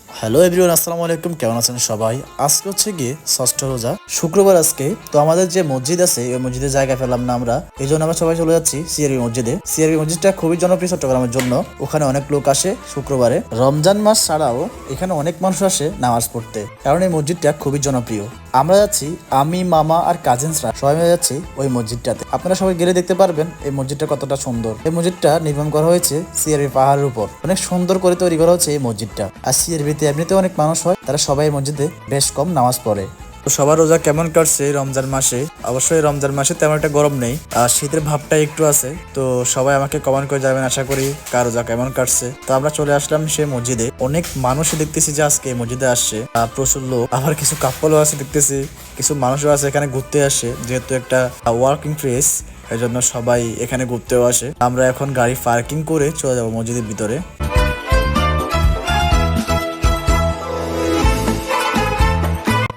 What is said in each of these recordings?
Hello everyone, আসসালামু আলাইকুম। কেমন আছেন সবাই? আজকে হচ্ছে গিয়ে ষষ্ঠ রোজা, শুক্রবার আজকে। তো আমাদের যে মসজিদ আছে ওই মসজিদে জায়গা পেলাম না আমরা, এই জন্য আমরা সবাই চলে যাচ্ছি সিআরবি মসজিদে। সিআরবি মসজিদটা খুবই জনপ্রিয় চট্টগ্রামের জন্য। ওখানে অনেক লোক আসে শুক্রবারে। রমজান মাস ছাড়াও এখানে অনেক মানুষ আসে নামাজ পড়তে, কারণ এই মসজিদটা খুবই জনপ্রিয়। আমরা যাচ্ছি, আমি, মামা আর কাজিনসরা সবাই মিলে যাচ্ছি ওই মসজিদটাতে। আপনারা সবাই গেলে দেখতে পারবেন এই মসজিদটা কতটা সুন্দর। এই মসজিদটা নির্মাণ করা হয়েছে সিআরবি পাহাড়ের উপর। অনেক সুন্দর করে তৈরি করা হচ্ছে এই মসজিদটা। আর সিআরবিতে এমনিতে অনেক মানুষ হয়, তারা সবাই মসজিদে বেশ কম নামাজ পড়ে। তো সবার রোজা কেমন কাটছে রমজান মাসে? অবশ্যই রমজান মাসে তেমন একটা গরম নেই, আর শীতের ভাবটা একটু আছে। তো সবাই আমাকে কমেন্ট করে যাবেন, আশা করি কার রোজা কেমন কাটছে। তো আমরা চলে আসলাম সেই মসজিদে। অনেক মানুষ দেখতেছি যে আজকে মসজিদে আসছে, প্রচুর লোক। আবার কিছু কাপলও আছে দেখতেছি, কিছু মানুষও আছে এখানে ঘুরতে আসে, যেহেতু একটা ওয়ার্কিং প্লেস, এই জন্য সবাই এখানে ঘুরতেও আসে। আমরা এখন গাড়ি পার্কিং করে চলে যাবো মসজিদের ভিতরে।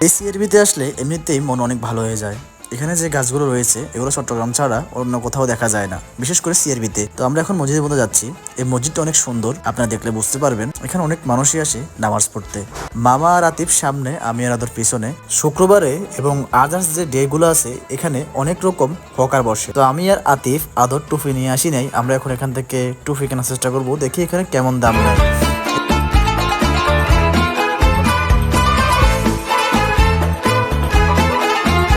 এই সিআরবিতে আসলে এমনিতেই মন অনেক ভালো হয়ে যায়। এখানে যে গাছগুলো রয়েছে এগুলো চট্টগ্রাম ছাড়া অন্য কোথাও দেখা যায় না, বিশেষ করে সিআরবিতে। তো আমরা এখন মসজিদের মধ্যে যাচ্ছি। এই মসজিদটা অনেক সুন্দর, আপনারা দেখলে বুঝতে পারবেন। এখানে অনেক মানুষই আসে নামাজ পড়তে। মামা আর আতিফ সামনে, আমি আর আদর পিছনে। শুক্রবারে এবং আদার্স যে ডে গুলো আছে এখানে অনেক রকম হকার বসে। তো আমি আর আতিফ আদর টুপি নিয়ে আসি নাই। আমরা এখন এখান থেকে টুপি কেনার চেষ্টা করবো, দেখি এখানে কেমন দাম নেয়।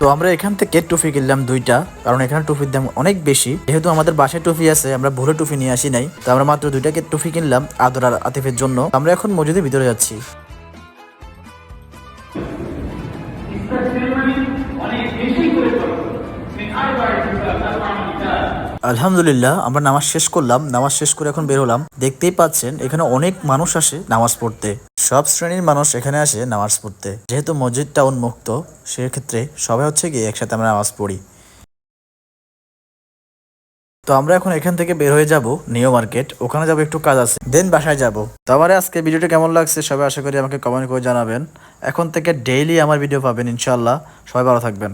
তো আমরা এখান থেকে টুপি কিনলাম দুইটা, কারণ এখানে টুপির দাম অনেক বেশি। যেহেতু আমাদের বাসায় টুপি আছে, আমরা ভুলে টুপি নিয়ে আসি নাই। তো আমরা মাত্র দুইটাকে টুপি কিনলাম আদর আর আতিফের জন্য। আমরা এখন মসজিদের ভিতরে যাচ্ছি। আলহামদুলিল্লাহ, আমরা নামাজ শেষ করলাম। নামাজ শেষ করে এখন বের হলাম। দেখতেই পাচ্ছেন এখানে অনেক মানুষ আসে নামাজ পড়তে। সব শ্রেণীর মানুষ এখানে আসে নামাজ পড়তে। যেহেতু মসজিদটা উন্মুক্ত, সেক্ষেত্রে সবাই হচ্ছে গিয়ে একসাথে আমরা নামাজ পড়ি। তো আমরা এখন এখান থেকে বের হয়ে যাব নিউ মার্কেট, ওখানে যাব, একটু কাজ আছে, দেন বাসায় যাব। তো আমার আজকে ভিডিওটা কেমন লাগছে সবাই আশা করি আমাকে কমেন্ট করে জানাবেন। এখন থেকে ডেইলি আমার ভিডিও পাবেন ইনশাআল্লাহ। সবাই ভালো থাকবেন।